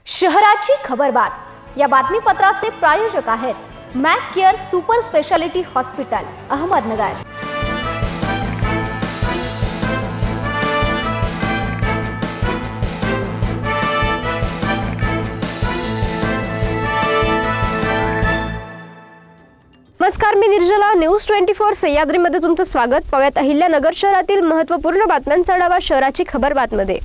शहराची खबरबात या बातमीपत्राचे प्रायोजक आहेत Mac care super speciality hospital Ahmednagar. नमस्कार, मी निर्जला। न्यूज 24 सह्याद्रीमध्ये तुमचं स्वागत। पाहूयात अहिल्यानगर शहरातील महत्त्वपूर्ण बातम्यांचा आढावा शहराची खबरबातमध्ये।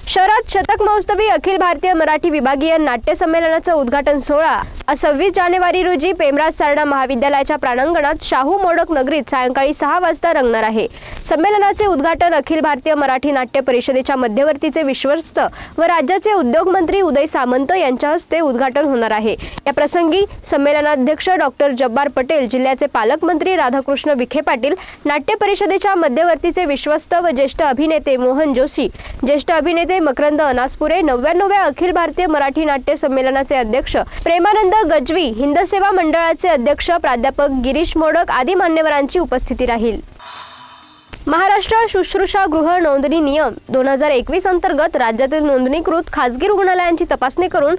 शहरात शतक महोत्सवी अखिल भारतीय मराठी विभागीय नाट्य संमेलनाचं उद्घाटन सोहळा 26 जानेवारी रोजी पेमराज सारडा महाविद्यालयाच्या प्रांगणात शाहू मोडक नगरीत सायंकाळी 6 वाजता रंगणार आहे। संमेलनाचे उद्घाटन अखिल भारतीय मराठी नाट्य परिषदेच्या मध्यवर्तीचे विश्वस्त व राज्याचे उद्योग मंत्री उदय सामंत यांच्या हस्ते उद्घाटन होणार आहे। या प्रसंगी संमेलनाध्यक्ष डॉक्टर जब्बार पटेल, जिल्ह्याचे पालकमंत्री राधाकृष्ण विखे पाटील, नाट्य परिषदेच्या मध्यवर्तीचे विश्वस्त व ज्येष्ठ अभिनेते मोहन जोशी, ज्येष्ठ अभिनेते मकरंद अनासपुरे, 99व्या अखिल भारतीय मराठी नाट्य संमेलनाचे अध्यक्ष प्रेमानंद गज्वी, हिंद सेवा मंडळाचे अध्यक्ष प्राध्यापक गिरीश मोडक आदी मान्यवरांची उपस्थिती राहील। महाराष्ट्र शुश्रूषा गृह नोंदणी नियम 2021 अंतर्गत राज्यातील नोंदणीकृत खासगी रुग्णालयांची तपासणी करून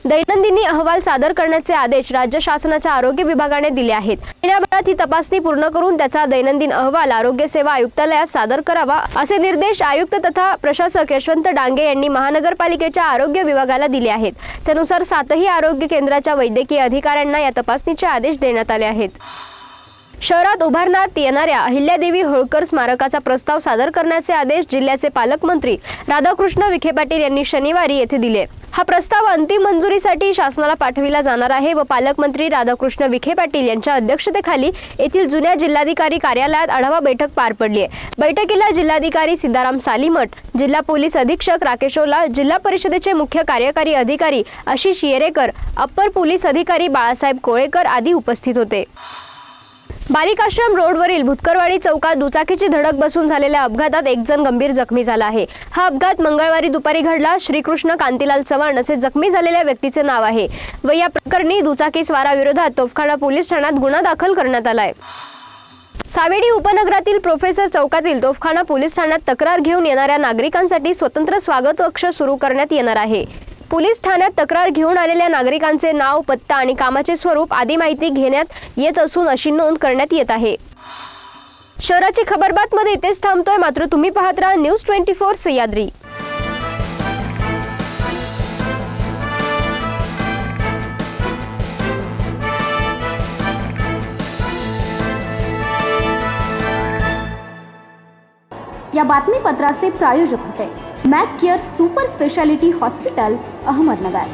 दैनंदिनी अहवाल सादर करण्याचे आदेश राज्य शासनाच्या आरोग्य विभागाने दिले आहेत। महिन्याभरात ही तपासणी पूर्ण करून त्याचा दैनंदिन अहवाल आरोग्य सेवा आयुक्तालयात सादर करावा असे निर्देश आयुक्त तथा प्रशासक यशवंत डांगे यांनी महानगरपालिकेच्या आरोग्य विभागाला दिले आहेत। त्यानुसार 7ही आरोग्य केंद्राच्या वैद्यकीय अधिकाऱ्यांना या तपासणीचे आदेश देण्यात आले आहेत। शहरात उभारण्यात येणाऱ्या अहिल्यादेवी होळकर स्मारकाचा प्रस्ताव सादर करण्याचे आदेश जिल्ह्याचे पालकमंत्री राधाकृष्ण विखे पाटील यांनी शनिवारी येथे दिले। हा प्रस्ताव अंतिम मंजुरीसाठी शासनाला पाठविला जाणार आहे व पालकमंत्री राधाकृष्ण विखे पाटील यांच्या अध्यक्षतेखाली येथील जुन्या जिल्हाधिकारी कार्यालयात आढावा बैठक पार पडली आहे। बैठकीला जिल्हाधिकारी सीताराम सालीमठ, जिल्हा पोलीस अधीक्षक राकेश ओला, जिल्हा परिषदेचे मुख्य कार्यकारी अधिकारी आशिष येरेकर, अप्पर पोलीस अधिकारी बाळासाहेब कोळेकर आदी उपस्थित होते। बालिकाश्रम रोडवरील भुतकरवाडी चौकात दुचाकीची धडक बसून झालेल्या अपघातात एक जण गंभीर जखमी झाला आहे। हा अपघात मंगळवारी दुपारी घडला। श्रीकृष्ण कांतीलाल चव्हाण असे जखमी झालेल्या व्यक्तीचे नाव आहे व या प्रकरणी दुचाकी स्वाराविरोधात तोफखाना पोलीस ठाण्यात गुन्हा दाखल करण्यात आलाय। सावेडी उपनगरातील प्रोफेसर चौकातील तोफखाना पोलीस ठाण्यात तक्रार घेऊन येणाऱ्या नागरिकांसाठी स्वतंत्र स्वागत कक्ष सुरू करण्यात येणार आहे। पोलीस ठाण्यात तक्रार घेऊन आलेल्या नागरिकांचे नाव, पत्ता आणि कामाचे स्वरूप आदी माहिती घेण्यात येत असून अशी नोंद करण्यात येत आहे। शहराची खबरबातमध्ये इथेच थांबतोय, मात्र तुम्ही पाहत राहा न्यूज 24 सह्याद्री। या बातमीपत्राचे प्रायोजक होते Mac care super speciality hospital Ahmednagar.